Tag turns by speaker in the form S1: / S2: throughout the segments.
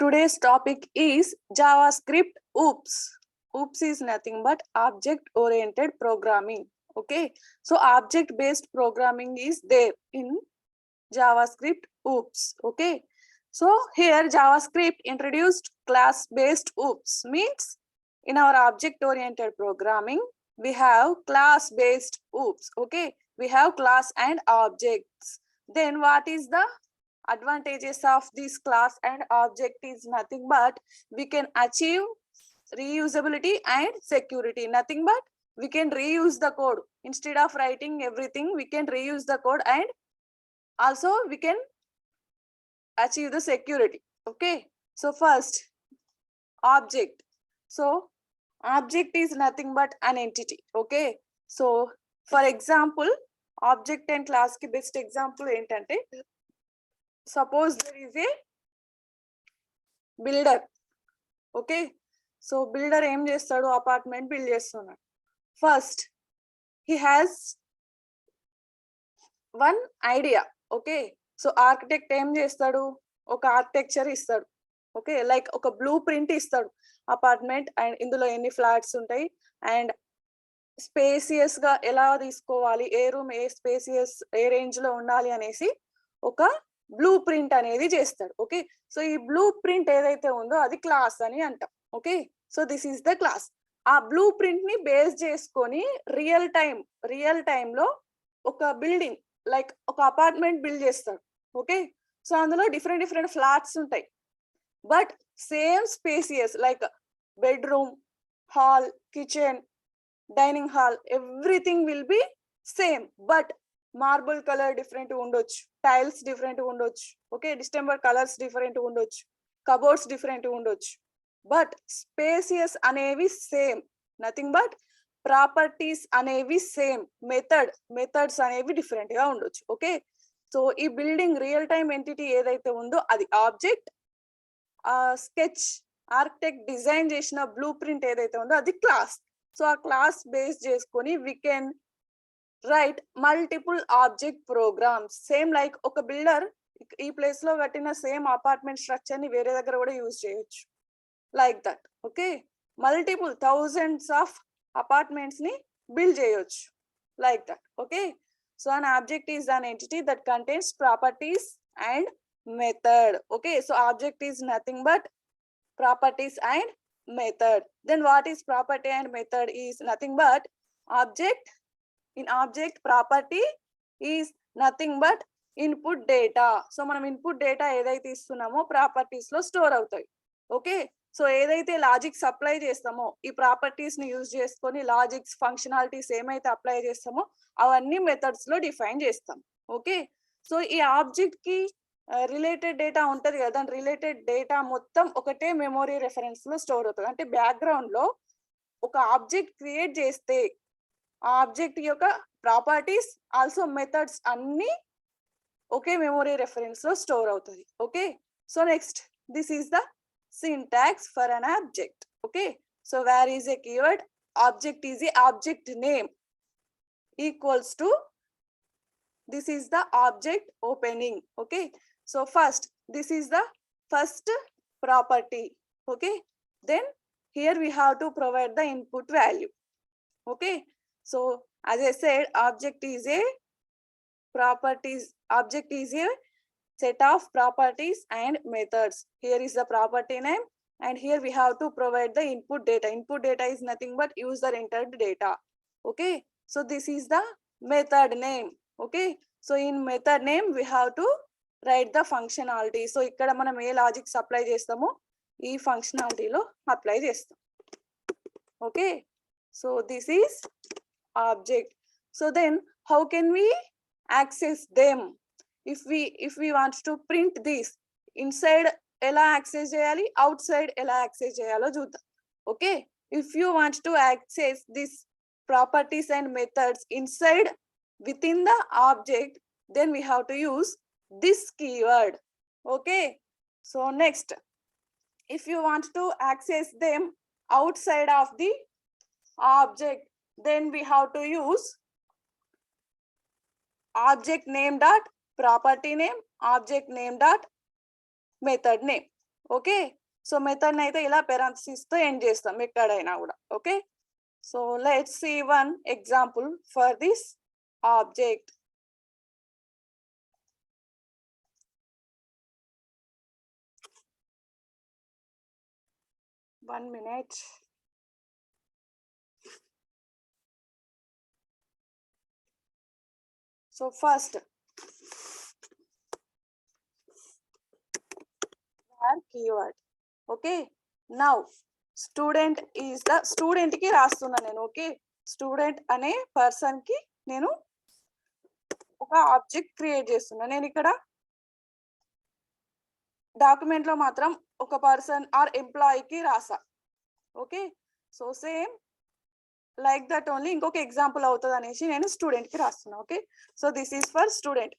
S1: Today's topic is JavaScript. Oops. Oops is nothing but object-oriented programming. Okay. So object-based programming is there in JavaScript. Oops. Okay. So here JavaScript introduced class-based oops. Means in our object-oriented programming, we have class-based oops. Okay. We have class and objects. Then what is the advantages of this class and object is nothing but we can achieve reusability and security. Nothing but we can reuse the code. Instead of writing everything, we can reuse the code and also we can achieve the security. Okay. So first, object. So object is nothing but an entity. Okay. So for example, object and class ki best example ఏంటంటే suppose there is a builder. Okay. So builder ఏం చేస్తాడు, apartment build చేస్తున్నాడు. First he has one idea. Okay. So architect ఏం చేస్తాడు, ఒక architecture ఇస్తాడు. Okay, like ఒక blue print ఇస్తాడు అపార్ట్మెంట్ అండ్ ఇందులో ఎన్ని ఫ్లాట్స్ ఉంటాయి అండ్ స్పేసియస్ గా ఎలా తీసుకోవాలి, ఏ రూమ్ ఏ స్పేసియస్ ఏ రేంజ్ లో ఉండాలి అనేసి ఒక బ్లూ ప్రింట్ అనేది చేస్తాడు. ఓకే. సో ఈ బ్లూ ప్రింట్ ఏదైతే ఉందో అది క్లాస్ అని అంటాం. Okay. So this is the class. ఆ బ్లూ ప్రింట్ ని బేస్ చేసుకొని రియల్ టైమ్ లో ఒక బిల్డింగ్ లైక్ ఒక అపార్ట్మెంట్ బిల్డ్ చేస్తాడు. ఓకే. సో అందులో డిఫరెంట్ ఫ్లాట్స్ ఉంటాయి but same spacious like bedroom, hall, kitchen, dining hall, everything will be same but marble colour different ఉండొచ్చు, టైల్స్ డిఫరెంట్ ఉండొచ్చు. ఓకే. డిస్టెంబర్ కలర్స్ డిఫరెంట్ ఉండొచ్చు, cupboards different ఉండొచ్చు but spacious అనేవి same. Nothing but properties అనేవి same. Methods అనేవి different గా ఉండొచ్చు. Okay. So ఈ బిల్డింగ్ రియల్ టైమ్ ఎంటిటీ ఏదైతే ఉందో అది ఆబ్జెక్ట్. స్కెచ్ ఆర్కిటెక్ట్ డిజైన్ చేసిన బ్లూ ప్రింట్ ఏదైతే ఉందో అది క్లాస్. సో ఆ క్లాస్ బేస్ చేసుకొని we can write multiple object programs. Same like ఒక బిల్డర్ ఈ ప్లేస్ లో కట్టిన సేమ్ అపార్ట్మెంట్ స్ట్రక్చర్ ని వేరే దగ్గర కూడా యూజ్ చేయొచ్చు like that. Okay. Multiple thousands of apartments ని బిల్డ్ చేయొచ్చు like that. Okay. So an object is an entity that contains properties and method. Okay. So object is nothing but properties and method. Then what is property and method is nothing but object. In object, property is nothing but input data. So మనం input data ఏదైతే ఇస్తున్నామో properties లో store అవుతాయి. Okay. So ఏదైతే logics apply చేస్తామో ఈ properties ని use చేసుకొని logics functionalities ఏమైతే అప్లై చేస్తామో అవన్నీ మెథడ్స్ లో డిఫైన్ చేస్తాం. ఓకే. సో ఈ ఆబ్జెక్ట్ కి రిలేటెడ్ డేటా ఉంటది కదా, దాని రిలేటెడ్ డేటా మొత్తం ఒకటే మెమొరీ రెఫరెన్స్ లో స్టోర్ అవుతుంది. అంటే బ్యాక్గ్రౌండ్ లో ఒక ఆబ్జెక్ట్ క్రియేట్ చేస్తే ఆ ఆబ్జెక్ట్ యొక్క ప్రాపర్టీస్ ఆల్సో మెథడ్స్ అన్ని ఒకే మెమొరీ రెఫరెన్స్ లో స్టోర్ అవుతుంది. Okay. So next, this is the syntax for an object. Okay. So where is a keyword? Object is a object name equals to this is the object opening. Okay. So first this is the first property. Okay. Then here we have to provide the input value. Okay. So as I said, object is a set of properties and methods. Here is the property name and here we have to provide the input data. Input data is nothing but user entered data. Okay. So this is the method name. Okay. So in method name we have to write the functionality. So ikkada manam A logics apply చేస్తామో ఈ ఫంక్షనాలిటీలో apply చేస్తాం. Okay. So this is object. So then how can we access them? If we want to print this, inside ఎలా access చేయాలి, outside ఎలా access చేయాలో చూద్దాం. Okay. If you want to access this properties and methods inside within the object, then we have to use this keyword. Okay. So next, if you want to access them outside of the object, then we have to use object name dot property name, object name dot method name. Okay. So method అయితే ఇలా parenthesis తో end చేస్తాం ఎక్కడైనా కూడా. Okay. So let's see one example for this object. One minute. So first, var keyword. Okay. Now, student is the student ki రాస్తున్నా నేను. Okay. Student అనే person కి నేను ఒక ఆబ్జెక్ట్ క్రియేట్ చేస్తున్నా. నేను ఇక్కడ డాక్యుమెంట్ లో మాత్రం ఒక పర్సన్ ఆర్ ఎంప్లాయీ కి రాసా. Okay. So same like that only ఇంకొక ఎగ్జాంపుల్ అవుతుంది అనేసి నేను స్టూడెంట్ కి రాస్తున్నా. Okay. So this is for student.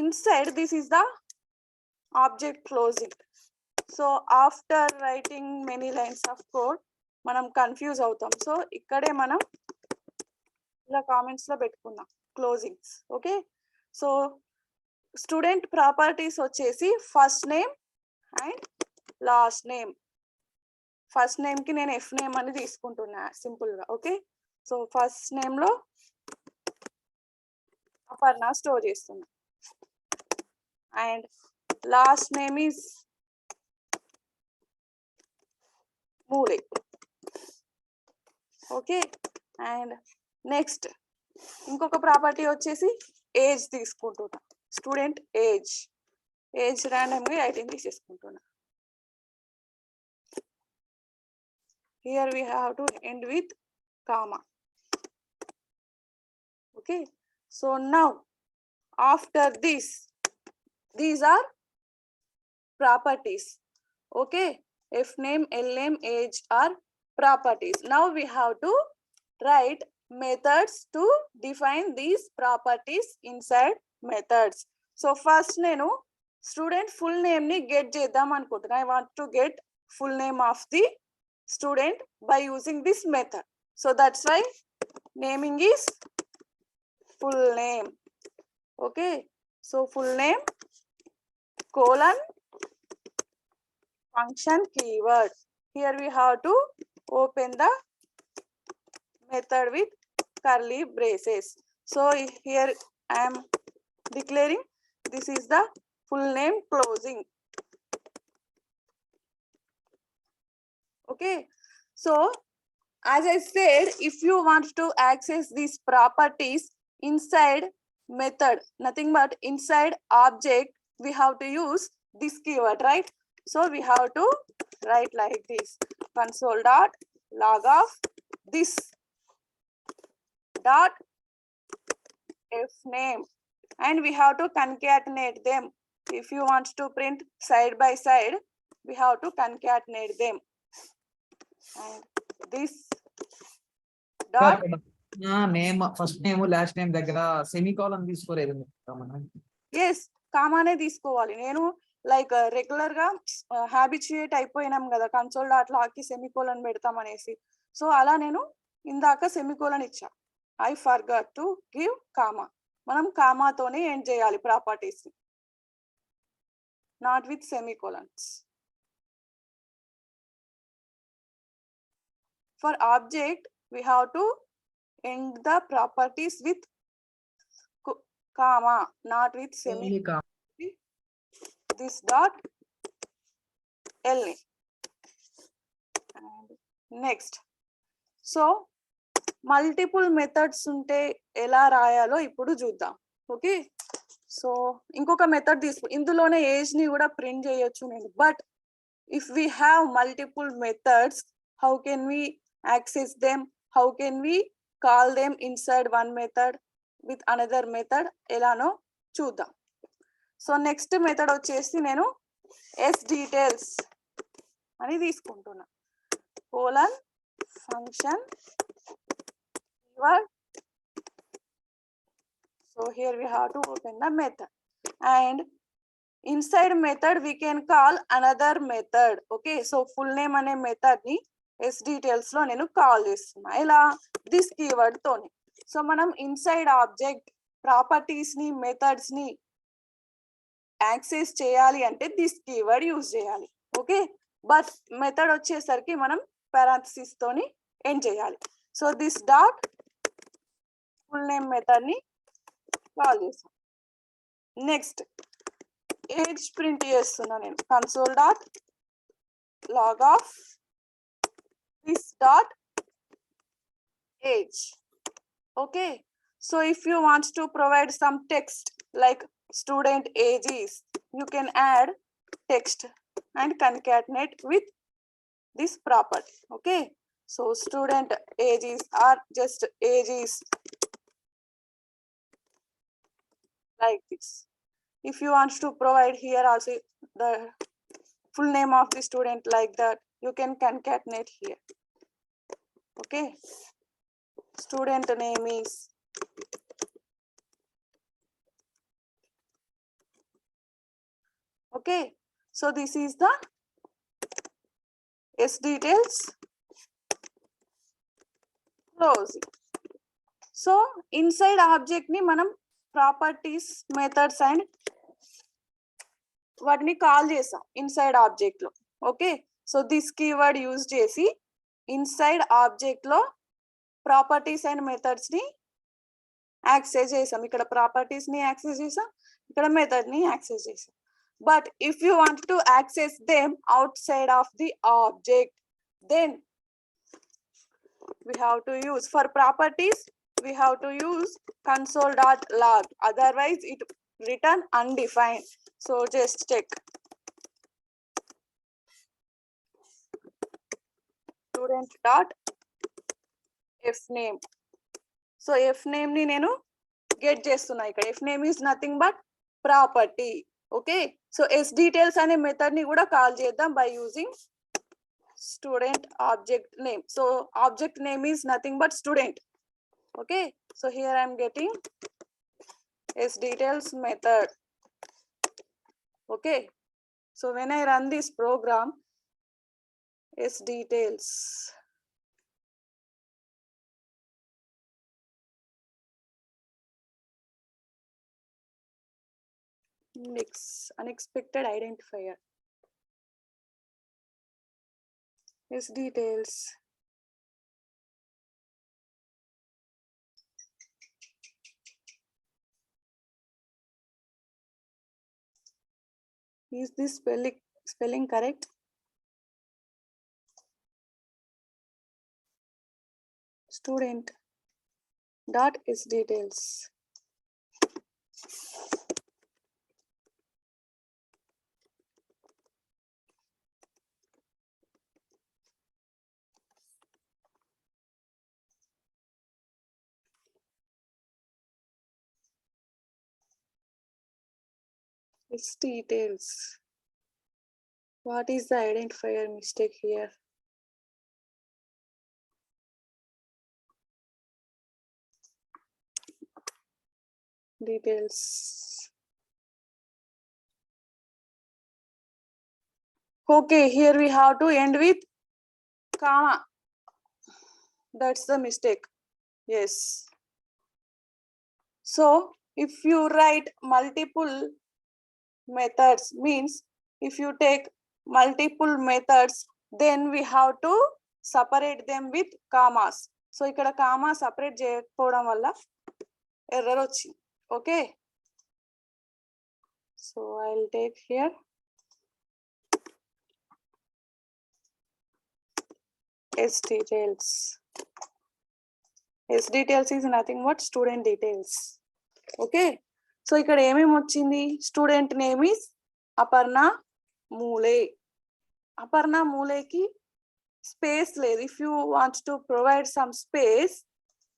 S1: Inside this is the object closing. So after writing many lines of code మనం కన్ఫ్యూజ్ అవుతాం. సో ఇక్కడే మనం ఇలా కామెంట్స్ లో పెట్టుకుందాం closings. Okay. So student properties వచ్చేసి first name and last name. First name కి నేను ఎఫ్ నేమ్ అని తీసుకుంటున్నా సింపుల్ గా. ఓకే. సో ఫస్ట్ నేమ్ లో అపర్ణ స్టోర్ చేస్తున్నా and last name is Mule. Okay. And next ఇంకొక ప్రాపర్టీ వచ్చేసి ఏజ్ తీసుకుంటున్నా. స్టూడెంట్ ఏజ్ ర్యాండమ్ గా 18 తీసేసుకుంటున్నా. Here we have to end with comma. Okay. So now after this, these are properties. Okay. F name, L name, age are properties. Now we have to write methods to define these properties inside methods. So first nenu student full name ni get చేద్దాం అనుకుంటున్నా. I want to get full name of the student by using this method. So that's why naming is full name. Okay. So full name colon function keyword. Here we have to open the method with curly braces. So here I am declaring this is the full name closing. Okay. So as I said, if you want to access these properties inside method, nothing but inside object, we have to use this keyword, right? So we have to write like this: console dot log of this dot f name, and we have to concatenate them. If you want to print side by side, we have to concatenate them. And this dot
S2: name, first name, last name దగ్గర semicolon తీసుకోలేదు మనం.
S1: yes, కామానే తీసుకోవాలి. నేను like regular గా habituate అయిపోయినాం కదా console dot లాకి semicolon పెడతాం అనేసి. సో అలా నేను ఇందాక సెమికోలన్ ఇచ్చా. I forgot to give comma. మనం కామాతోనే ఎండ్ చేయాలి properties, not with semicolons. For object, we have to end the properties with comma, not with semicolon. This dot L. And next, so multiple methods ఉంటే ఎలా రాయాలో ఇప్పుడు చూద్దాం. Okay. So ఇంకొక method తీసుకు, ఇందులోనే ఏజ్ ని కూడా ప్రింట్ చేయొచ్చు నేను. But if we have multiple methods, how can we access them? How can we call them inside one method with another method? ఎలానో చూద్దాం. సో నెక్స్ట్ మెథడ్ వచ్చేసి నేను ఎస్ డీటెయిల్స్ అని తీసుకుంటున్నా. Colon function keyword. So here we have to open the method, and inside method we can call another method. Okay. So full name అనే method ని S details లో నేను call చేస్తున్నా. ఇలా దిస్ కీవర్డ్ తోని. So మనం ఇన్సైడ్ ఆబ్జెక్ట్ ప్రాపర్టీస్ ని methods ని యాక్సెస్ చేయాలి అంటే దిస్ కీవర్డ్ యూజ్ చేయాలి. ఓకే, బట్ మెథడ్ వచ్చేసరికి మనం parenthesis తోని ఎండ్ చేయాలి. So this dot full name method ని కాల్ చేసాం. నెక్స్ట్ ఏజ్ ప్రింట్ చేస్తున్నా నేను, console dot log of this dot age. okay, so if you want to provide some text like student age is, you can add text and concatenate with this property. okay, so student ages are just ages like this. If you want to provide here also the full name of the student like that, you can concatenate here. okay, student name is okay, so this is the S details closing. so inside object ni manam properties methods and వాటిని call చేసాం inside object లో. Okay, so this keyword use చేసి inside object లో properties and methods ని access చేసాం. ఇక్కడ properties ని access చేసాం, ఇక్కడ మెథడ్ ని యాక్సెస్ చేసాం. But if you want to access them outside of the object, then we have to use for properties, we have to use console.log, otherwise it return undefined. So just check student dot f name. so f name ni nenu get చేస్తున్నా ఇక్కడ. f name is nothing but property. okay, so s details అనే method ని కూడా call చేద్దాం by using student object name. so object name is nothing but student. okay, so here I am getting s details method. okay, so when I run this program, s details next unexpected identifier, s details is this spelling correct? student dot s details. s details, what is the identifier mistake here? details. okay, here we have to end with comma, that's the mistake. yes, so if you write multiple methods, means if you take multiple methods, then we have to separate them with commas. so ikkada comma separate cheyakodam valla error ochindi. okay, so I'll take here s details. s details is nothing but student details. okay, so ఇక్కడ ఏమేమి వచ్చింది? Student name is Aparna Mule. Aparna మూలేకి space లేదు. If you want to provide some space,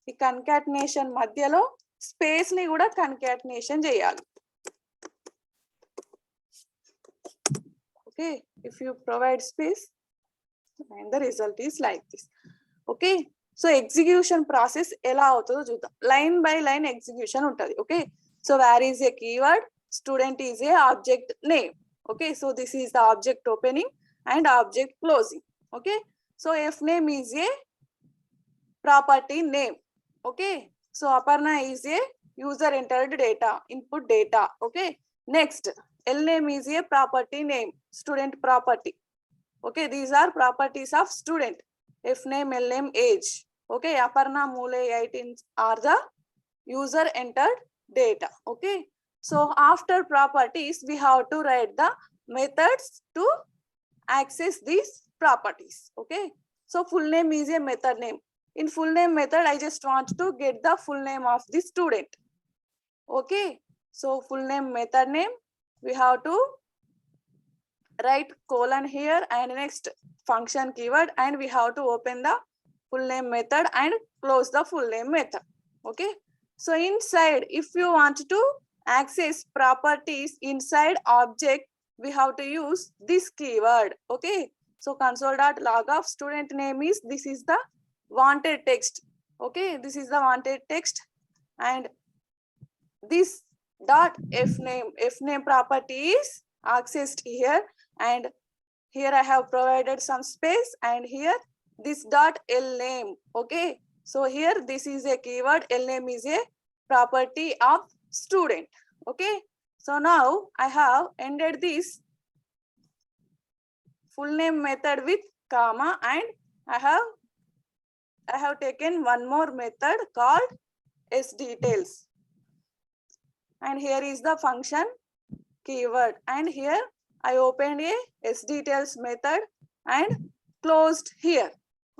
S1: ఈ concatenation మధ్యలో space ని కూడా concatenation చేయాలి. Okay, if you provide space and the result is like this. okay, so execution process ఎలా అవుతుందో చూద్దాం. లైన్ బై లైన్ ఎగ్జిక్యూషన్ ఉంటది. Okay, so where is a keyword, student is a object name. okay, so this is the object opening and object closing. okay, so f name is a property name. okay, so Aparna is a user entered data, input data. okay, next l name is a property name, student property. Okay, these are properties of student. F name, L name, age. Okay, Aparna, Mule, 18 are the user entered data. Okay, so after properties, we have to write the methods to access these properties. Okay, so full name is a method name. In full name method, I just want to get the full name of the student. Okay, so full name method name, we have to write colon here and next function keyword, and we have to open the full name method and close the full name method. Okay, so inside, if you want to access properties inside object, we have to use this keyword. Okay, so console.log of student name is, this is the wanted text. Okay, this is the wanted text, and this dot f name property is accessed here, and here I have provided some space, and here this dot L name. Okay, so here this is a keyword, L name is a property of student. Okay, so now I have ended this full name method with comma, and I have taken one more method called sDetails, and here is the function keyword, and here I opened a sDetails method and closed here.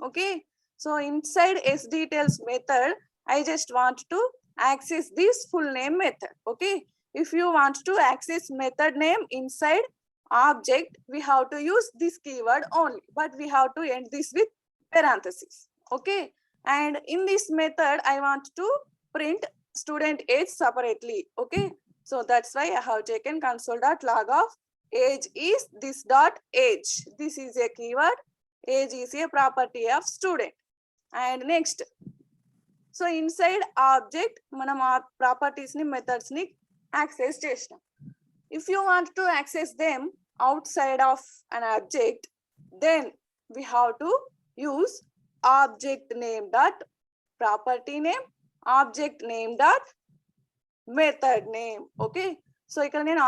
S1: Okay, so inside sDetails method, I just want to access this full name method. Okay, if you want to access method name inside object, we have to use this keyword only, but we have to end this with parentheses. Okay, and in this method, I want to print student age separately. Okay, so that's why I have taken console.log of age is this dot age. This is a keyword. Age is a property of student. And next, so inside object, manam properties ni methods ni access chestam. If you want to access them outside of an object, then we have to use object name dot property name, object name dot method name. Okay, so ఇక్కడ నేను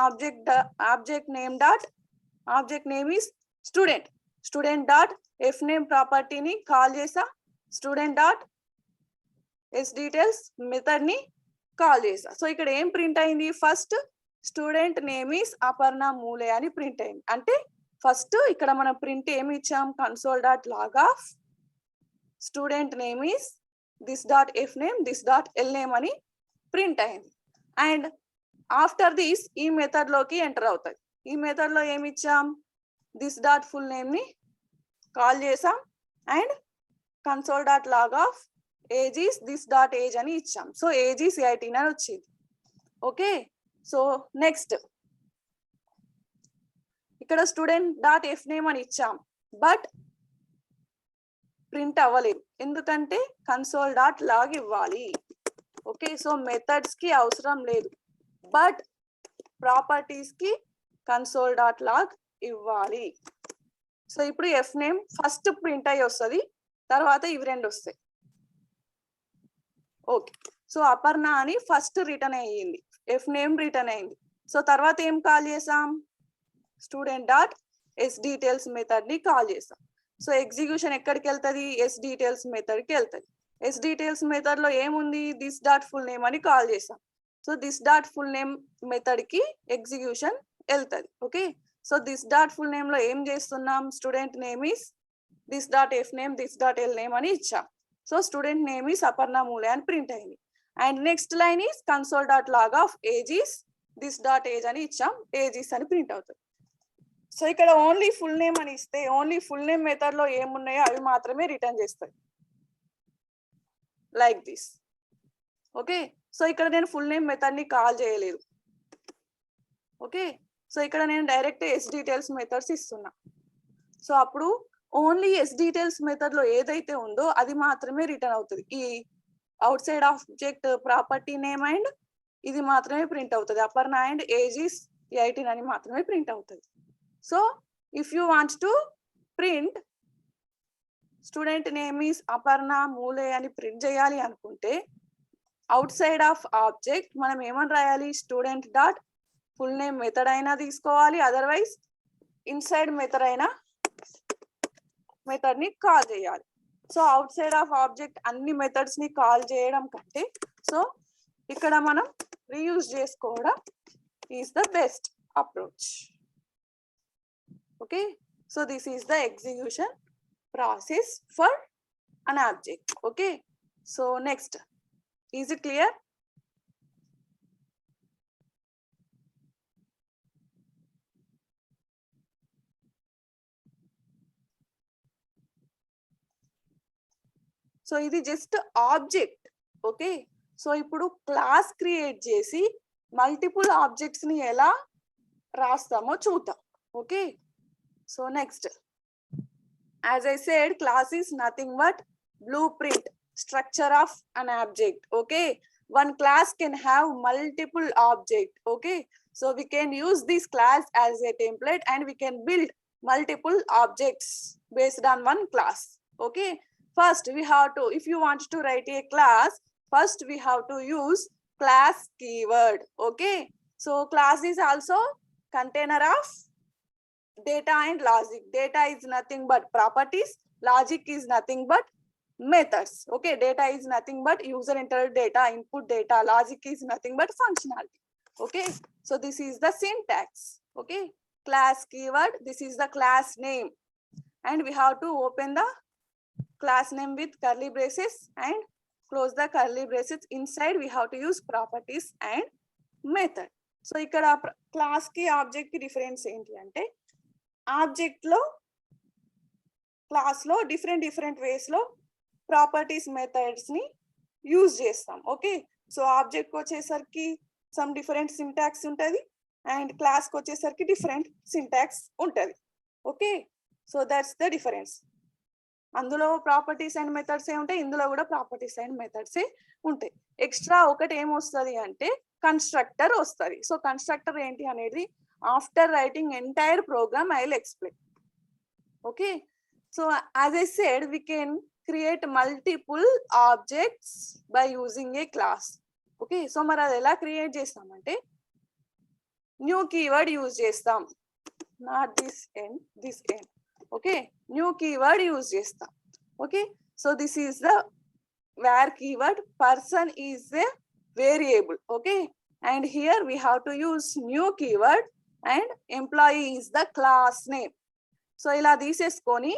S1: object name is student dot f name property ని call చేసా, student dot sDetails method ని call చేసా. So ఇక్కడ ఏం print అయింది, first student name is Aparna Mule అని ప్రింట్ అయింది. అంటే ఫస్ట్ ఇక్కడ మనం ప్రింట్ ఏమి ఇచ్చాం, console dot log of student name is this dot F name this dot L name అని ప్రింట్ అయింది. అండ్ ఆఫ్టర్ దిస్ ఈ మెథడ్ లోకి ఎంటర్ అవుతుంది. ఈ మెథడ్ లో ఏమి ఇచ్చాం, దిస్ డాట్ ఫుల్ నేమ్ ని కాల్ చేసాం and console dot log of age is this dot age అని ఇచ్చాం. సో ఏజ్ ఈస్ 18 అని వచ్చింది. ఓకే, సో నెక్స్ట్ ఇక్కడ స్టూడెంట్ డాట్ ఎఫ్ నేమ్ అని ఇచ్చాం, బట్ ప్రింట్ అవ్వలేదు ఎందుకంటే కన్సోల్ డాట్ లాగ్ ఇవ్వాలి. ఓకే, సో మెథడ్స్ కి అవసరం లేదు, బట్ ప్రాపర్టీస్ కి కన్సోల్ డాట్ లాగ్ ఇవ్వాలి. సో ఇప్పుడు ఎఫ్ నేమ్ ఫస్ట్ ప్రింట్ అయ్యి వస్తుంది, తర్వాత ఇవి రెండు వస్తాయి. ఓకే, సో అపర్ణ అని ఫస్ట్ రిటర్న్ అయ్యింది, ఎఫ్ నేమ్ రిటర్న్ అయింది. సో తర్వాత ఏం కాల్ చేసాం, student dot S details method ని కాల్ చేసాం. సో ఎగ్జిక్యూషన్ ఎక్కడికి వెళ్తుంది, ఎస్ డీటెయిల్స్ మెథడ్ కి వెళ్తుంది. ఎస్ డీటెయిల్స్ మెథడ్ లో ఏముంది, దిస్ డాట్ ఫుల్ నేమ్ అని కాల్ చేసాం. So this dot full name method కి ఎగ్జిక్యూషన్ వెళ్తుంది. Okay, so this dot full name లో ఏం చేస్తున్నాం, student name is this dot F name this dot L name అని ఇచ్చాం. So student name is Aparna Mule అని ప్రింట్ అయింది. And next line is console dot log of age is this dot age అని ఇచ్చాం, age is అని print అవుతుంది. So ఇక్కడ only full name అని ఇస్తే ఓన్లీ ఫుల్ నేమ్ మెథడ్ లో ఏమున్నాయో అవి మాత్రమే రిటర్న్ చేస్తాయి, లైక్ దిస్. ఓకే, సో ఇక్కడ నేను ఫుల్ నేమ్ మెథడ్ ని కాల్ చేయలేదు. ఓకే, సో ఇక్కడ నేను డైరెక్ట్ ఎస్ డీటెయిల్స్ మెథడ్స్ ఇస్తున్నా. సో అప్పుడు ఓన్లీ ఎస్ డీటెయిల్స్ మెథడ్ లో ఏదైతే ఉందో అది మాత్రమే రిటర్న్ అవుతుంది. ఈ out side object property name and ఇది మాత్రమే ప్రింట్ అవుతుంది, అపర్ణ అండ్ ఏజ్ ఈస్ 18 అని మాత్రమే ప్రింట్ అవుతుంది. So if you want to print student name is Aparna Mule అని ప్రింట్ చేయాలి అనుకుంటే అవుట్ సైడ్ ఆఫ్ ఆబ్జెక్ట్ మనం ఏమని రాయాలి, student dot full name method అయినా తీసుకోవాలి, అదర్వైజ్ ఇన్సైడ్ మెథడ్ అయినా మెథడ్ ని కాల్ చేయాలి. So out side of object అన్ని మెథడ్స్ ని కాల్ చేయడం కంటే సో ఇక్కడ మనం రీయూజ్ చేసుకోవడం is the best approach. Okay, so this is the execution process for an object. Okay, so next, is it clear? So ఇది just object. Okay, so ఇప్పుడు class create చేసి multiple objects ని ఎలా రాస్తామో చూద్దాం. Okay, so next, as I said, class is nothing but blueprint structure of an object. Okay, one class can have multiple objects. Okay, so we can use this class as a template and we can build multiple objects based on one class. Okay, first we have to, if you want to write a class, first we have to use class keyword. Okay, so class is also container of data and logic. Data is nothing but properties, logic is nothing but methods. Okay, data is nothing but user entered data, input data, logic is nothing but functionality. Okay, so this is the syntax. Okay, class keyword, this is the class name, and we have to open the class name with curly braces and close the curly braces. Inside we have to use properties and method. So ఇక్కడ class కి object కి difference ఏంటి అంటే, object లో class లో different ways లో properties methods ని use చేస్తాం. ఓకే, సో ఆబ్జెక్ట్ వచ్చేసరికి సమ్ డిఫరెంట్ సింటాక్స్ ఉంటుంది అండ్ క్లాస్ కి వచ్చేసరికి డిఫరెంట్ సింటాక్స్ ఉంటుంది. Okay, so that's the difference. అందులో ప్రాపర్టీస్ అండ్ మెథడ్స్ ఏ ఉంటాయి, ఇందులో కూడా ప్రాపర్టీస్ అండ్ మెథడ్స్ ఏ ఉంటాయి. ఎక్స్ట్రా ఒకటి ఏమొస్తుంది అంటే కన్స్ట్రక్టర్ వస్తుంది. సో కన్స్ట్రక్టర్ ఏంటి అనేది after writing entire program I will explain. Okay, so as I said, we can create multiple objects by using a class. Okay, so మరి అది ఎలా క్రియేట్ చేస్తామంటే న్యూ కీవర్డ్ యూజ్ చేస్తాం, not this end. Okay, new keyword use చేస్తాం. Okay, so this is the where keyword, person is a variable. Okay, and here we have to use new keyword and employee is the class name. So ఇలా తీసేసుకొని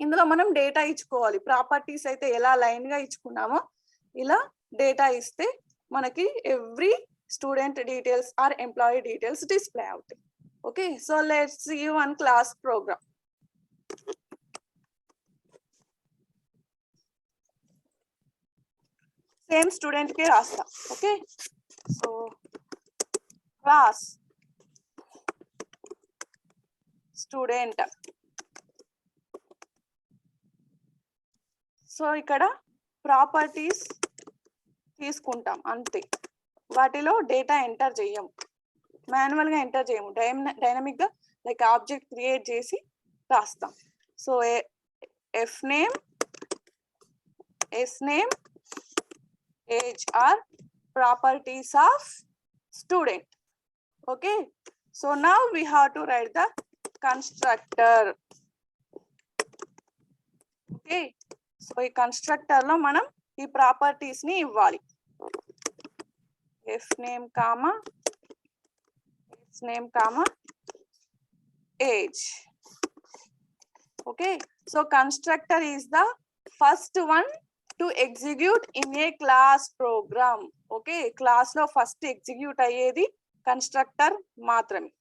S1: ఇందులో మనం data ఇచ్చుకోవాలి. Properties అయితే ఎలా line గా ఇచ్చుకున్నామో ఇలా డేటా ఇస్తే మనకి every student details or employee details display అవుతాయి. Okay, so let's see one class program. Same student కే రాస్తా. Okay, so class student. So ఇక్కడ ప్రాపర్టీస్ తీసుకుంటాం అంతే, వాటిలో డేటా ఎంటర్ చేయము, మాన్యువల్ గా ఎంటర్ చేయము, డైనమిక్ గా లైక్ ఆబ్జెక్ట్ క్రియేట్ చేసి రాస్తాం. So F name, S name, age are properties of student. Okay, so now we have to write the constructor. Okay, so ఈ కన్స్ట్రక్టర్ లో మనం ఈ ప్రాపర్టీస్ ని ఇవ్వాలి. F name comma, S name comma, age. Okay, so constructor is the first one to execute in a class program. Okay, class లో first execute అయ్యేది constructor మాత్రమే.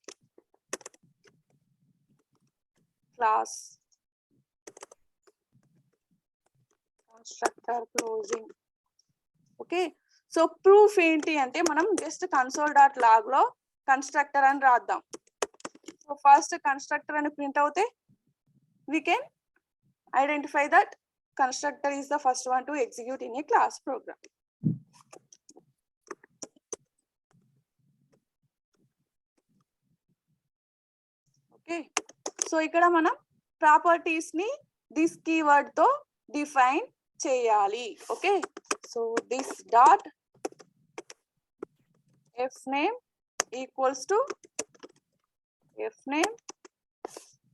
S1: Class constructor closing. Okay, so proof ఏంటి అంటే మనం just console dot log లో constructor అని రాద్దాం. So first constructor అని ప్రింట్ అవుతే we can identify that constructor is the first one to execute in a class program. Okay, so ikkada manam properties ni this keyword to define cheyali. Okay, so this dot f name equals to f name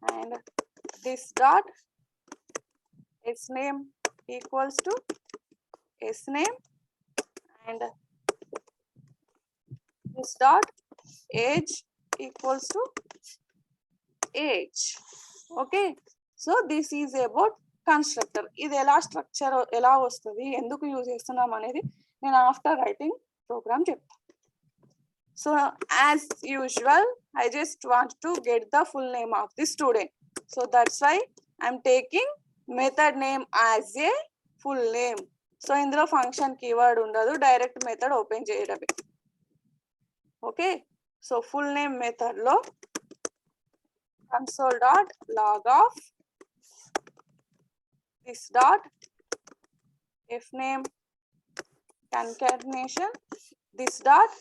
S1: and this dot s name equals to s name and this dot age equals to age. Okay, so this is about constructor. ఇది ఎలా structure ఎలా వస్తుంది, ఎందుకు use చేస్తున్నాం అనేది నేను after writing programme చెప్తాను. So as usual I just want to get the full name of the student. So that's why I'm taking method name as a full name. So ఇందులో function keyword ఉండదు, direct method open చేయడమే. Okay, so full name method లో console dot log of this dot f name concatenation this dot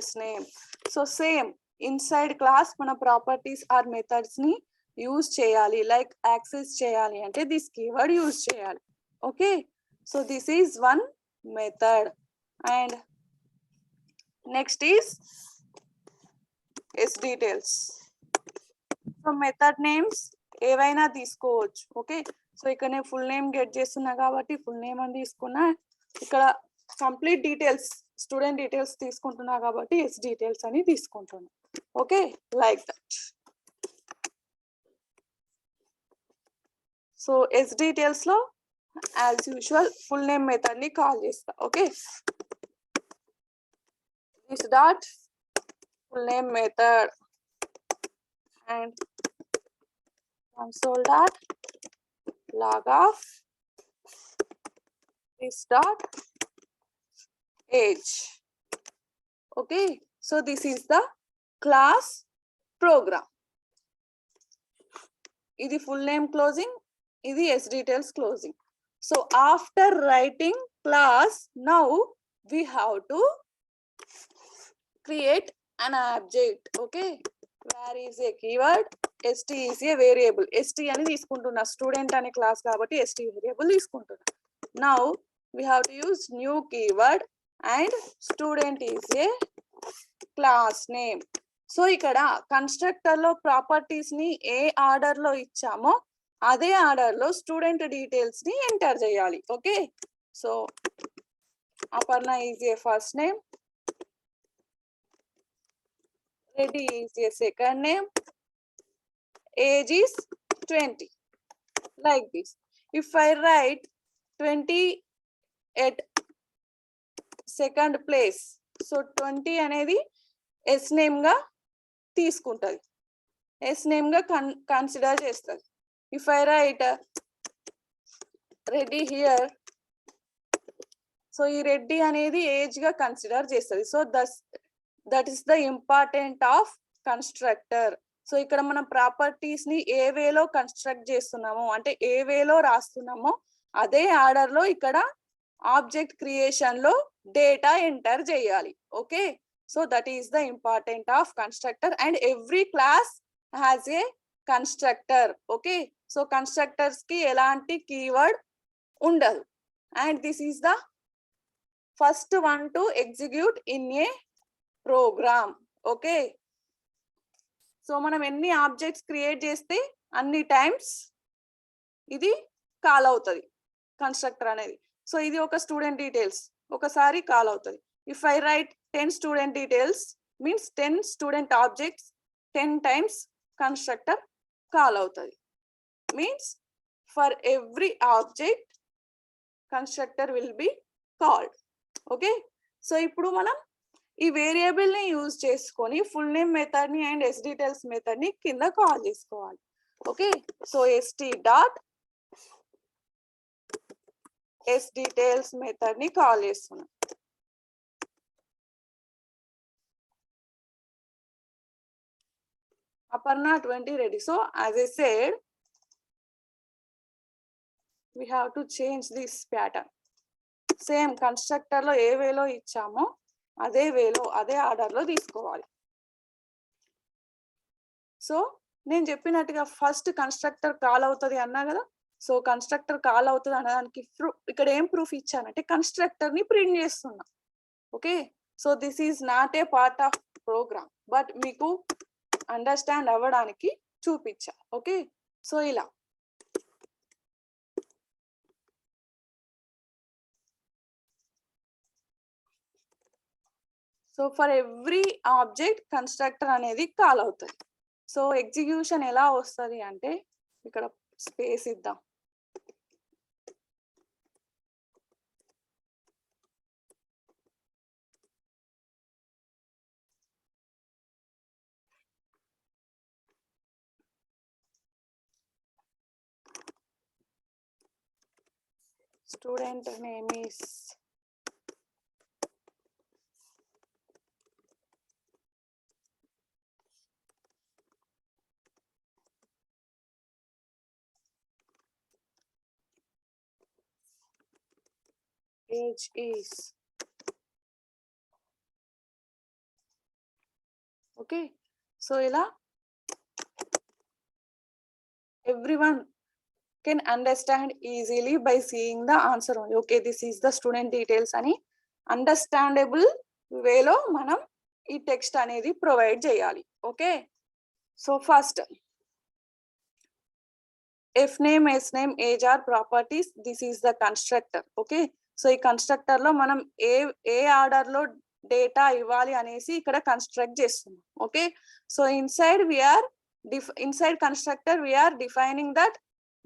S1: s name. So same inside class mana properties or methods ni use cheyali, like access cheyali ante this keyword use cheyali. Okay, so this is one method. And next is s details. So method names ఏవైనా తీసుకోవచ్చు. Okay, so ఇక్కడ నేను full name get చేస్తున్నా కాబట్టి full name అని తీసుకున్నా, ఇక్కడ complete details student details తీసుకుంటున్నా కాబట్టి ఎస్ డీటెయిల్స్ అని తీసుకుంటున్నా. Okay, like that. So S details లో as usual full name method ని కాల్ చేస్తా. Okay, this dot full name method and console dot log of this dot age. Okay, so this is the class program. Idi full name closing, idi s details closing. So after writing class, now we have to create an object. Okay, where is a keyword, st is a variable. st అని తీసుకుంటున్నా, student అనే class కాబట్టి st variable తీసుకుంటున్నా. Now we have to use new keyword and student is a class name. So ఇక్కడ constructor లో properties ని ఏ order లో ఇచ్చామో అదే ఆర్డర్ లో స్టూడెంట్ డీటెయిల్స్ ని ఎంటర్ చేయాలి. Okay, so Aparna is a first name, Reddy is a second name, age is 20, like this. If I write 20 at second place, so 20 అనేది s name గా తీసుకుంటది, s name గా కన్సిడర్ చేస్తుంది. If I write Reddy here, so ఈ రెడ్డి అనేది age గా consider చేస్తుంది. So that is the important of constructor. So ఇక్కడ మనం ప్రాపర్టీస్ ని ఏ వేలో కన్స్ట్రక్ట్ చేస్తున్నామో, అంటే ఏ వేలో రాస్తున్నామో అదే ఆర్డర్ లో ఇక్కడ ఆబ్జెక్ట్ క్రియేషన్ లో డేటా ఎంటర్ చేయాలి. Okay, so that is the important of constructor and every class has a constructor. Okay, so కన్స్ట్రక్టర్స్ కి ఎలాంటి కీవర్డ్ ఉండదు. And this is the first one to execute in a program. Okay, so మనం ఎన్ని objects create చేస్తే అన్ని times ఇది call అవుతుంది కన్స్ట్రక్టర్ అనేది. సో ఇది ఒక స్టూడెంట్ డీటెయిల్స్ ఒకసారి కాల్ అవుతుంది. If I write 10 student details means 10 student objects 10 times constructor call అవుతుంది. Means for every object constructor will be called. Okay, so ఇప్పుడు మనం ఈ వేరియబుల్ ని యూజ్ చేసుకొని ఫుల్ నేమ్ మెథడ్ ని అండ్ ఎస్ డీటెయిల్స్ మెథడ్ ని కింద కాల్ చేసుకోవాలి. ఓకే, so st dot S details method ని కాల్ చేస్తున్నాం. Aparna 20 ready. So as I said, we have to change this pattern. Same constructor లో ఏ వేలో ఇచ్చామో అదే వేలో అదే ఆర్డర్ లో తీసుకోవాలి. సో నేను చెప్పినట్టుగా ఫస్ట్ కన్స్ట్రక్టర్ కాల్ అవుతుంది అన్నా కదా. సో కన్స్ట్రక్టర్ కాల్ అవుతుంది అనడానికి ఇక్కడ ఏం ప్రూఫ్ ఇచ్చానంటే కన్స్ట్రక్టర్ ని ప్రింట్ చేస్తున్నా. Okay, so this is not a part of program, but మీకు అండర్స్టాండ్ అవ్వడానికి చూపించా. ఓకే, సో ఇలా so for every object constructor అనేది కాల్ అవుతుంది. సో ఎగ్జిక్యూషన్ ఎలా వస్తుంది అంటే ఇక్కడ స్పేస్ ఇద్దాం. Student name is age is. Okay, so ఇలా everyone can understand easily by seeing the answer only. Okay, this is the student details అని understandable వేలో మనం ఈ టెక్స్ట్ అనేది ప్రొవైడ్ చేయాలి. Okay, so first F name, S name, age are properties. This is the constructor. Okay, so ఈ constructor లో మనం ఏ order లో డేటా ఇవ్వాలి అనేసి ఇక్కడ కన్స్ట్రక్ట్ చేస్తున్నాం. Okay, so inside constructor we are defining that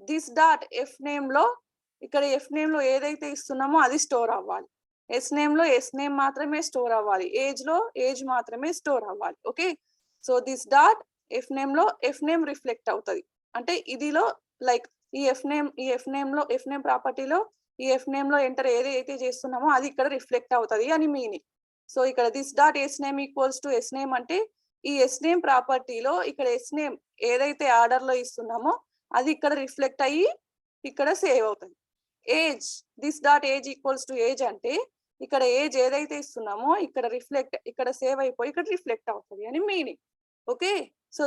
S1: this dot F name లో, ఇక్కడ ఎఫ్ నేమ్ లో ఏదైతే ఇస్తున్నామో అది స్టోర్ అవ్వాలి. ఎస్ నేమ్ లో ఎస్ నేమ్ మాత్రమే స్టోర్ అవ్వాలి. ఏజ్ లో ఏజ్ మాత్రమే స్టోర్ అవ్వాలి. Okay, so this dot F name లో ఎఫ్ నేమ్ రిఫ్లెక్ట్ అవుతుంది. అంటే ఇదిలో లైక్ ఈ ఎఫ్ నేమ్ ప్రాపర్టీలో ఈ ఎఫ్ నేమ్ లో ఎంటర్ ఏదైతే చేస్తున్నామో అది ఇక్కడ రిఫ్లెక్ట్ అవుతుంది అని మీనింగ్. సో ఇక్కడ this dot S name equals to S name అంటే ఈ ఎస్ నేమ్ ప్రాపర్టీలో ఇక్కడ ఎస్ నేమ్ ఏదైతే ఆర్డర్ లో ఇస్తున్నామో అది ఇక్కడ రిఫ్లెక్ట్ అయ్యి ఇక్కడ సేవ్ అవుతుంది. Age, this dot age equals to age అంటే ఇక్కడ ఏజ్ ఏదైతే ఇస్తున్నామో ఇక్కడ సేవ్ అయిపోయి ఇక్కడ రిఫ్లెక్ట్ అవుతుంది అని meaning. Okay, so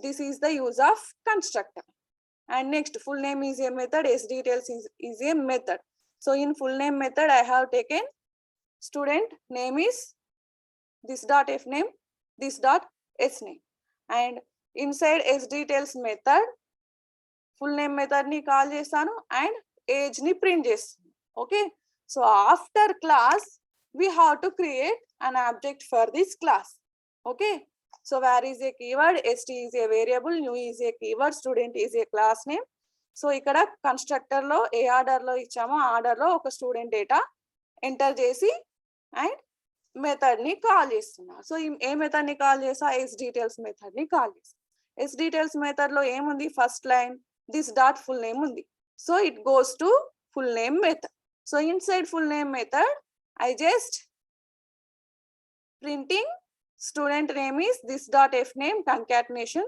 S1: this is the use of constructor. And next, full name is a method, S details is a method. So in full name method, I have taken student name is this dot f name, this dot s name. And inside S details method, full name method ni call chestanu and age ni print chestanu. Okay, so after class, we have to create an object for this class. Okay, so where is a keyword, st is a variable, new is a keyword, student is a class name. So ఇక్కడ constructor లో ఏ order లో ఇచ్చామో order లో ఒక student data enter చేసి and method ని call చేస్తున్నా. సో ఏ మెథడ్ ని కాల్ చేసా, ఎస్ డీటెయిల్స్ మెథడ్ ని కాల్ చేసా. ఎస్ డీటెయిల్స్ మెథడ్ లో ఏముంది, first line this dot full name ఉంది. So it goes to full name method. So inside full name method I just printing student name is this dot f name concatenation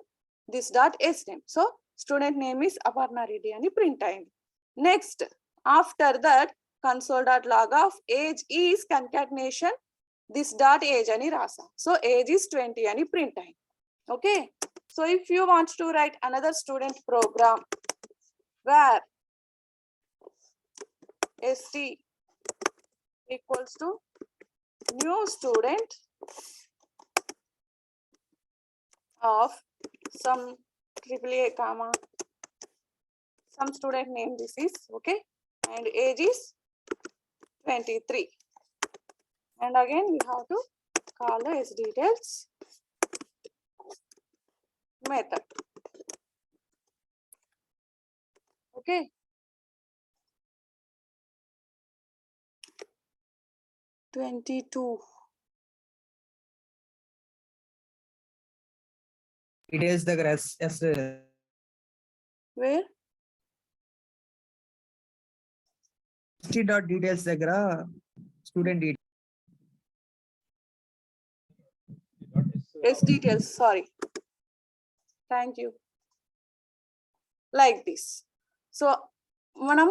S1: this dot s name. So student name is Aparna Reddy ani print ayindi. Next, after that console dot log of age is concatenation this dot age ani rasa. So age is 20 ani print ayindi. Okay, so if you want to write another student program where st equals to new student of some AAA comma some student name this is, okay, and age is 23, and again we have to call the S details method. Okay,
S2: details దగ్గర S
S1: where
S2: dot details దగ్గర student details.
S1: S details, sorry, thank you, like this. So మనం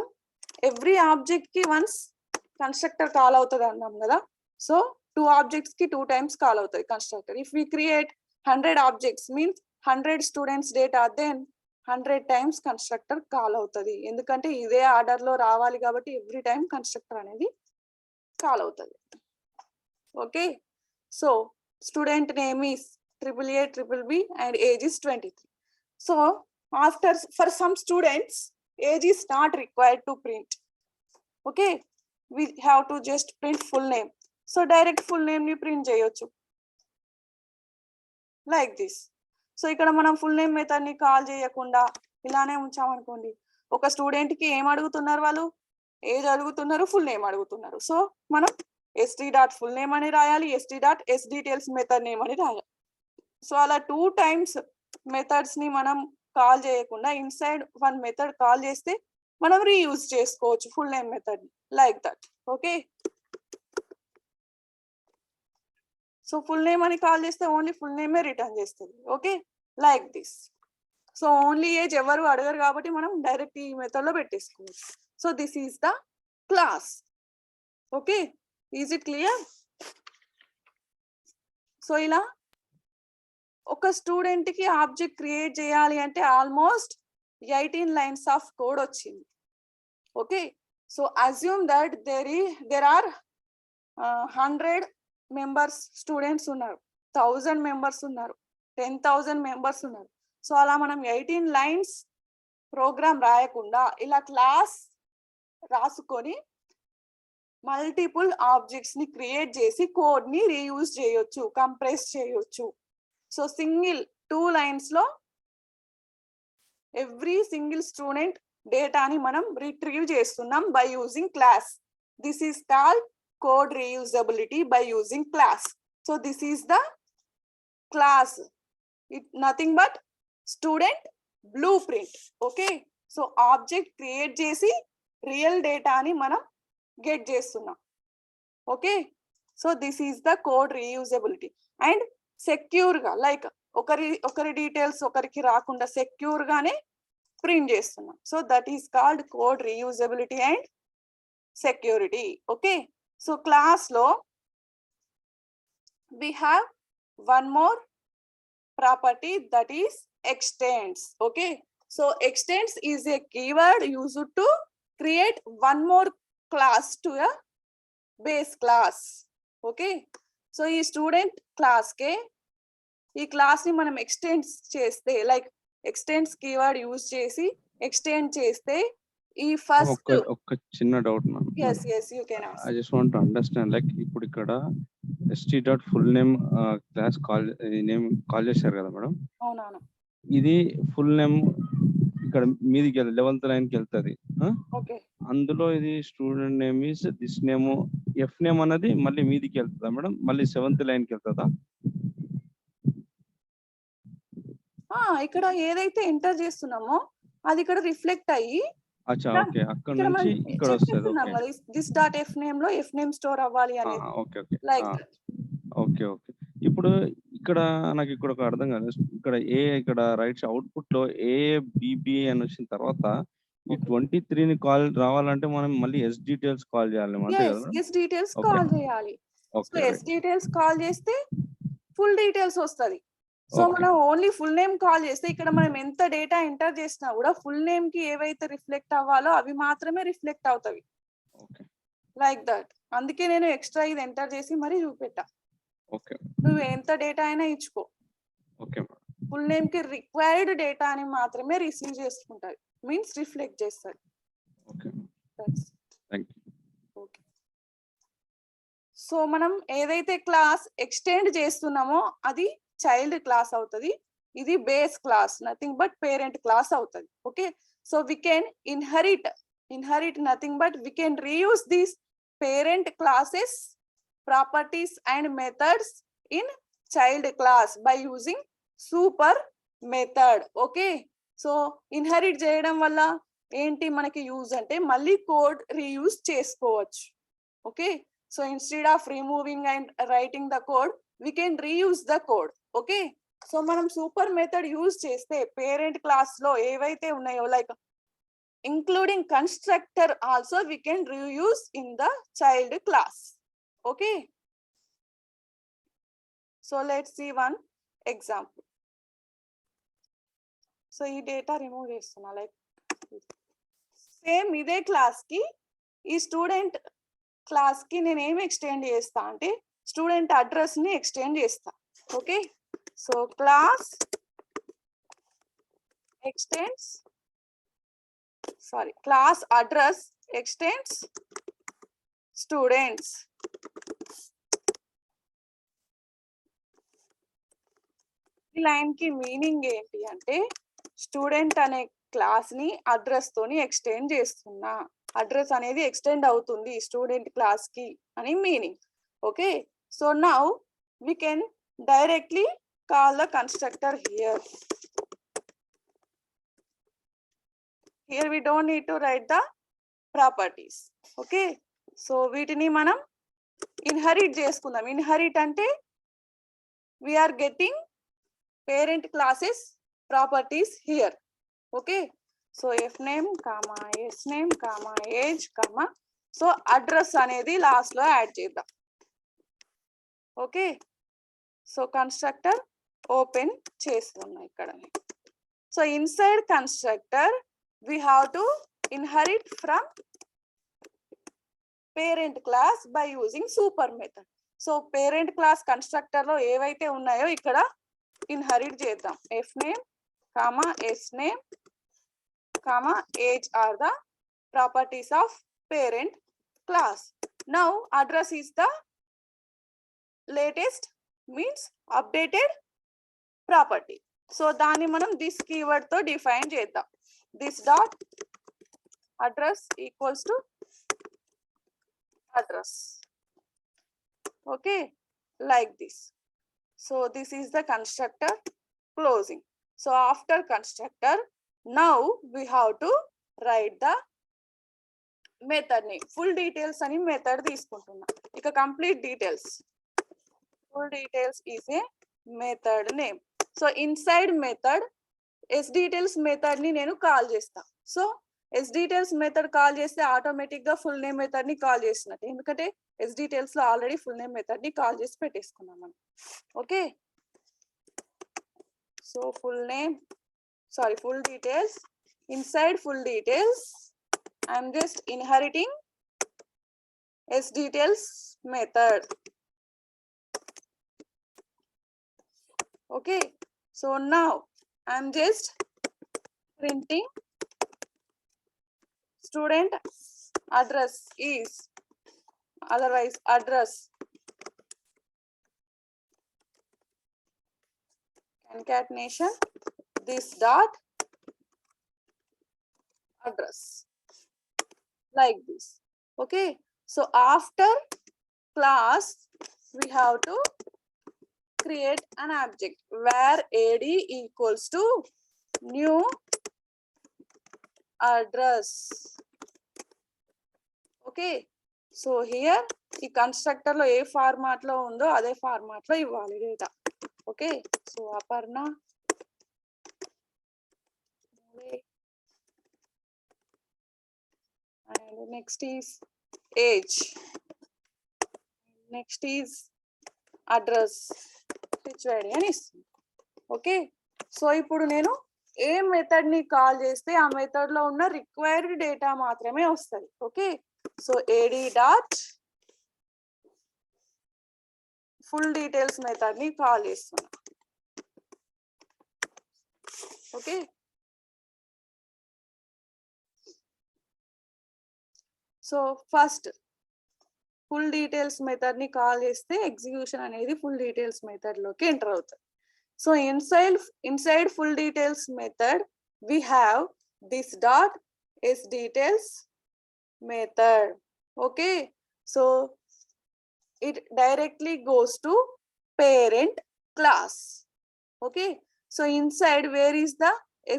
S1: every object కి once constructor call అవుతుంది అన్నాం కదా. So 2 objects కి 2 times call అవుతుంది constructor. If we create 100 objects means 100 students data, then 100 times constructor call అవుతుంది. ఎందుకంటే ఇదే ఆర్డర్ లో రావాలి కాబట్టి ఎవ్రీ టైం కన్స్ట్రక్టర్ అనేది కాల్ అవుతుంది. Okay, so student name is AAA BBB and age is 23. So after, for some students, age is not required to print. Okay, we have to just print full name. So direct full name ni print cheyochu like this. So ఇక్కడ మనం full name method ని call చేయకుండా ఇలానే ఉంచామనుకోండి, ఒక student కి ఏం అడుగుతున్నారు వాళ్ళు, ఏజ్ అడుగుతున్నారు, ఫుల్ నేమ్ అడుగుతున్నారు. సో మనం ఎస్టీ డాట్ ఫుల్ నేమ్ అని రాయాలి, ST dot S details method name అని రాయాలి. సో అలా 2 times మెథడ్స్ ని మనం కాల్ చేయకుండా ఇన్సైడ్ వన్ మెథడ్ కాల్ చేస్తే మనం రీయూజ్ చేసుకోవచ్చు full name method like that. Okay, so full name అని కాల్ చేస్తే ఓన్లీ ఫుల్ నేమే రిటర్న్ చేస్తుంది. Okay, like this. So only age ఎవరు అడగరు కాబట్టి మనం డైరెక్ట్ ఈ మెథడ్ లో పెట్టేసుకోవచ్చు. So this is the class. Okay, is it clear? So ఇలా ఒక స్టూడెంట్ కి ఆబ్జెక్ట్ క్రియేట్ చేయాలి అంటే ఆల్మోస్ట్ 18 lines ఆఫ్ కోడ్ వచ్చింది. Okay, so assume that there are 100 members students ఉన్నారు, 1000 members ఉన్నారు, 10,000 members ఉన్నారు. సో అలా మనం 18 lines ప్రోగ్రామ్ రాయకుండా ఇలా క్లాస్ రాసుకొని మల్టిపుల్ ఆబ్జెక్ట్స్ ని క్రియేట్ చేసి కోడ్ ని రీయూజ్ చేయొచ్చు, కంప్రెస్ చేయొచ్చు. సో సింగిల్ 2 lines లో ఎవ్రీ సింగిల్ స్టూడెంట్ డేటాని మనం రిట్రీవ్ చేస్తున్నాం by using class. This is called code reusability by using class. So this is the class. It nothing but student blueprint. Okay, so object create చేసి real data ni మనం get చేస్తున్నాం. Okay, so this is the code reusability and secure గా like ఒకరి details ఒకరికి రాకుండా secure గానే print చేస్తున్నాం. So that is called code reusability and security. Okay, so class లో we have one more property, that is extends. Okay, so extends is a keyword used to create one more class to a base class. Okay, so ఈ student class కే ఈ class ని మనం extend చేస్తే like extends keyword use చేసి extend చేస్తే ఈ first
S3: ఒక చిన్న doubt ma'am.
S1: yes yes you can ask.
S3: I just want to understand, like ఇప్పుడు ఇక్కడ st.full name class call name call చేశారు కదా మేడం.
S1: అవునవును,
S3: ఇది ఫుల్ నేమ్ ఇక్కడ మీదికి 11th line కి వెళ్తది.
S1: ఓకే,
S3: అందులో ఇది student name is this name, F name అన్నది మళ్ళీ మీదికి వెళ్తుందా మేడం, మళ్ళీ 7th line కి వెళ్తుందా?
S1: ఇక్కడ ఏదైతే ఎంటర్ చేస్తున్నామో అది ఇక్కడ రిఫ్లెక్ట్ అయ్యి
S3: అచ్చా, ఓకే, అక్కడ నుంచి ఇక్కడ వస్తుంది.
S1: దిస్ డాట్ ఎఫ్ నేమ్ లో ఎఫ్ నేమ్ స్టోర్ అవ్వాలి అనేది.
S3: Okay okay
S1: like
S3: okay okay. ఇప్పుడు ఇక్కడ నాకు ఇక్కడ ఒక అర్థం కాదు, ఇక్కడ రైట్ అవుట్పుట్ లో ABB అని వచ్చిన తర్వాత ఈ 23 ని కాల్ రావాలంటే మనం మళ్ళీ ఎస్ డీటెయిల్స్ కాల్ చేయాలి అంతే కదా?
S1: ఎస్ డీటెయిల్స్ కాల్ చేయాలి. సో ఎస్ డీటెయిల్స్ కాల్ చేస్తే ఫుల్ డీటెయిల్స్ వస్తది. సో మనం ఓన్లీ ఫుల్ నేమ్ కాల్ చేస్తే ఇక్కడ మనం ఎంత డేటా ఎంటర్ చేసినా కూడా ఫుల్ నేమ్ కి ఏవైతే రిఫ్లెక్ట్ అవ్వాలో అవి మాత్రమే రిఫ్లెక్ట్ అవుతాయి. Like that. అందుకే నేను ఎక్స్ట్రా ఇది ఎంటర్ చేసి మరీ చూపెట్టా. నువ్వు ఎంత డేటా అయినా ఇచ్చుకో, ఫుల్ నేమ్ కి రిక్వైర్డ్ డేటా అని మాత్రమే రిసీవ్ చేసుకుంటారు, మీన్స్ రిఫ్లెక్ట్ చేస్తారు. సో మనం ఏదైతే క్లాస్ ఎక్స్టెండ్ చేస్తున్నామో అది చైల్డ్ క్లాస్ అవుతుంది, ఇది base class, nothing but parent class అవుతుంది. Okay, so we can inherit nothing but we can reuse these parent classes properties and methods in child class by using super method. Okay, so inherit చేయడం వల్ల ఏంటి మనకి use అంటే మళ్ళీ code reuse చేసుకోవచ్చు. Okay, so instead of removing and writing the code we can reuse the code. Okay, so మనం super method use చేస్తే parent class లో ఏవైతే ఉన్నాయో like including constructor also we can reuse in the child class. Okay, so let's see one example. So ఈ data remove చేస్తున్నా, like same ఇదే class కి ఈ స్టూడెంట్ క్లాస్ కి నేను ఏమి ఎక్స్టెండ్ చేస్తా అంటే స్టూడెంట్ అడ్రస్ ని ఎక్స్టెండ్ చేస్తా. Okay, so class extends, class address extends students. ఈ లైన్ కి మీనింగ్ ఏంటి అంటే స్టూడెంట్ అనే క్లాస్ ని అడ్రస్ తోని ఎక్స్టెండ్ చేస్తున్నా, అడ్రస్ అనేది ఎక్స్టెండ్ అవుతుంది స్టూడెంట్ క్లాస్ కి అని meaning. Okay, so now we can directly call the constructor here. Here we don't need to write the properties. Okay, so వీటిని మనం ఇన్హెరిట్ చేసుకుందాం. ఇన్హెరిట్ అంటే we are getting parent classes properties here. Okay, so f name comma s name comma age comma so address అనేది last లో add చేద్దాం. Okay, so constructor open చేస్తున్నా ఇక్కడ. So inside constructor we have to inherit from parent class by using super method. So parent class constructor లో ఏవైతే ఉన్నాయో ఇక్కడ inherit చేద్దాం. f name comma s name comma age are the properties of parent class. Now address is the latest means updated property. So దాన్ని మనం this keyword తో define చేద్దాం. This dot address equals to address. Okay, like this. So this is the constructor closing. So after constructor, now we have to write the method name. Full details ani method తీసుకుంటున్నా. ఇక complete details. Full details is a method name. So inside method sDetails method ని నేను call చేస్తా. So sDetails method call చేస్తే automatic గా full name method ని call చేసినట్టు, ఎందుకంటే sDetails లో ఆల్రెడీ ఫుల్ నేమ్ మెథడ్ ని కాల్ చేసి పెట్టేసుకున్నాం మనం. Okay, so full details, inside full details I'm just inheriting sDetails method. Okay, so now I'm just printing student address is, otherwise address concatenation this dot address like this. Okay, so after class we have to create an object where ad equals to new address. Okay, so here ఈ constructor లో ఏ format లో ఉందో అదే format లో ఇవ్వాలి data. Okay, so Aparna and next is age, next is address HYD అని ఇస్తుంది. Okay, so ఇప్పుడు నేను ఏ మెథడ్ ని కాల్ చేస్తే ఆ మెథడ్ లో ఉన్న రిక్వైర్డ్ డేటా మాత్రమే వస్తుంది. Okay, so ad dot full details method ని కాల్ చేస్తున్నా. Okay, so first full details method ని కాల్ చేస్తే ఎగ్జిక్యూషన్ అనేది ఫుల్ డీటెయిల్స్ మెథడ్ లోకి ఎంటర్ అవుతుంది. So inside full details method we have this dot sDetails method. Okay, so it directly goes to parent class. Okay, so inside where is the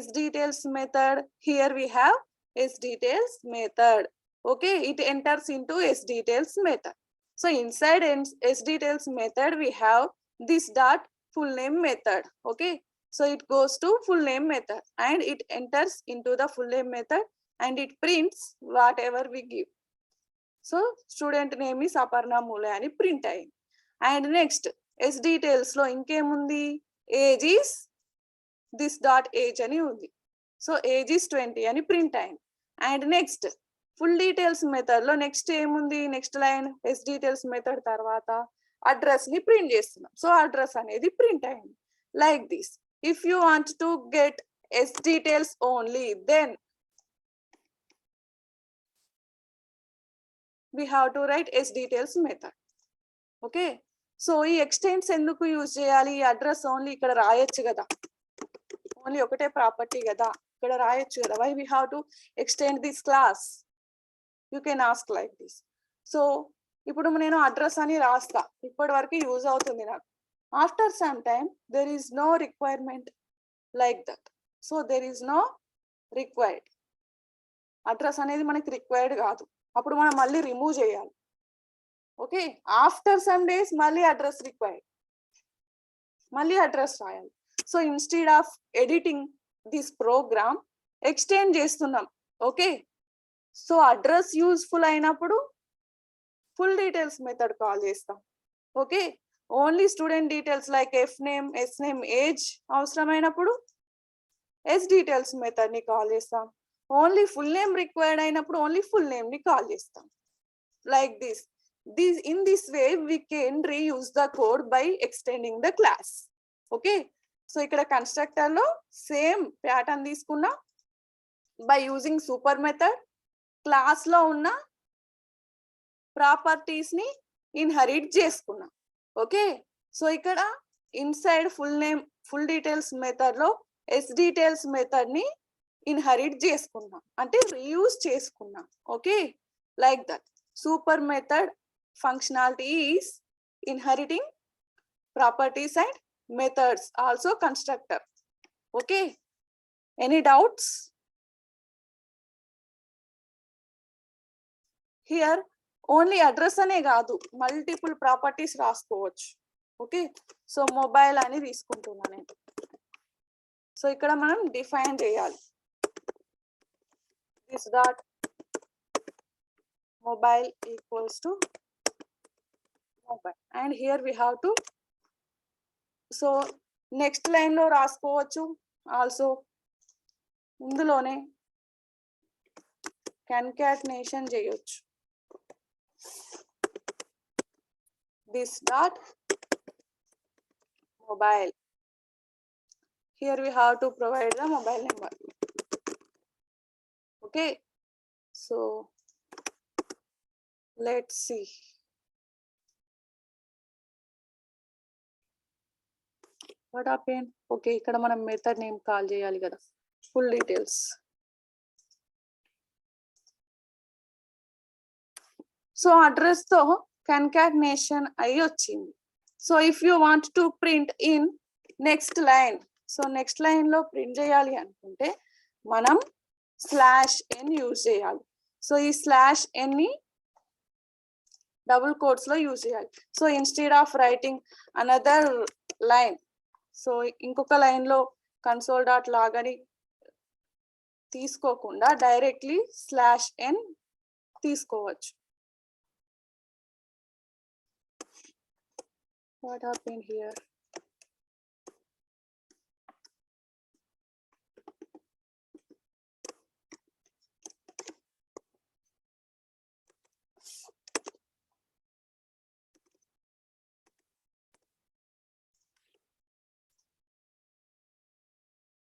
S1: sDetails method? Here we have sDetails method. Okay, it enters into sDetails method. So inside sDetails method we have this dot full name method. Okay, so it goes to full name method and it enters into the full name method and it prints whatever we give. So student name is Aparna Mule ani print అయింది. And next sDetails లో ఇంకేముంది, age is this dot age అని ఉంది. So age is 20 అని print అయింది. And next full details method లో next ఏముంది, next line sDetails method తర్వాత అడ్రస్ ని ప్రింట్ చేస్తున్నాం. సో అడ్రస్ అనేది ప్రింట్ అయింది like this. If you want to get S details only. Then we have to write S details method. Okay. So ఈ extends ఎందుకు use చేయాలి? Address only ఇక్కడ రాయొచ్చు కదా, ఓన్లీ ఒకటే ప్రాపర్టీ కదా, ఇక్కడ రాయొచ్చు కదా. Why we have to extend this class? You can ask like this. So ఇప్పుడు నేను అడ్రస్ అని రాస్తా, ఇప్పటి వరకు యూజ్ అవుతుంది నాకు. After some time there is no requirement like that. So there is no required. Address అనేది మనకి రిక్వైర్డ్ కాదు, అప్పుడు మనం మళ్ళీ రిమూవ్ చేయాలి. ఓకే, ఆఫ్టర్ సమ్ డేస్ మళ్ళీ అడ్రస్ రిక్వైర్డ్, మళ్ళీ అడ్రస్ రాయాలి. So instead of editing this program extend చేస్తున్నాం. ఓకే, సో అడ్రస్ యూస్ఫుల్ అయినప్పుడు ఫుల్ డీటెయిల్స్ మెథడ్ కాల్ చేస్తాం. Okay, only student details like F name, S name, age అవసరమైనప్పుడు S details method ని call చేస్తాం. Only full name required అయినప్పుడు only full name ని call చేస్తాం. Like this. In this way we can reuse the code by extending the class. Okay, so ikkada constructor lo same pattern తీసుకున్నా, by using super method class లో ఉన్న properties ని inherit చేసుకున్నా. Okay, so ఇక్కడ inside full name full details method లో yes details method ని inherit చేసుకున్నా, అంటే రీయూజ్ చేసుకున్నా. Okay, like that. Super method functionality is inheriting properties and methods, also constructor. Okay, any doubts? Here only address ane kaadu, multiple properties raskovachu. Okay, so mobile ani తీసుకుంటున్నా నేను. So ఇక్కడ మనం define చేయాలి. this dot mobile equals to mobile, and here we have to, so next line లో రాసుకోవచ్చు, also ఇందులోనే concatenation చేయొచ్చు. this dot mobile, here we have to provide the mobile number. Okay, so let's see. What happened? Okay, ikkada manam method name call cheyali kada, full details. So address tho concatenation ayi ochindi. So if you want to print in next line, so next line lo print cheyali anukunte manam /n use cheyali. So ee /n ni double quotes lo use cheyali. So instead of writing another line, so ఇంకొక line లో console dot log అని తీసుకోకుండా directly /n తీసుకోవచ్చు. What happened here?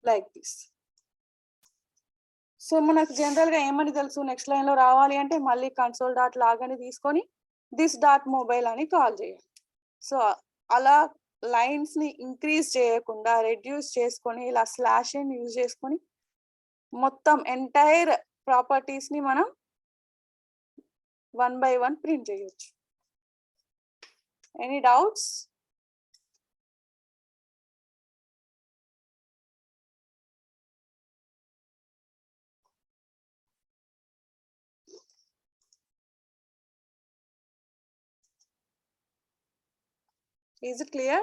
S1: Like this. So మనకు general గా ఏమని తెలుసు, next line లో రావాలి అంటే మళ్ళీ కన్సోల్ డాట్ లాగ్ అని తీసుకొని దిస్ డాట్ మొబైల్ అని కాల్ చేయాలి. సో అలా లైన్స్ ని ఇంక్రీజ్ చేయకుండా రెడ్యూస్ చేసుకొని ఇలా /n యూజ్ చేసుకొని మొత్తం ఎంటైర్ ప్రాపర్టీస్ ని మనం 1 by 1 ప్రింట్ చేయొచ్చు. Any doubts? Is it clear?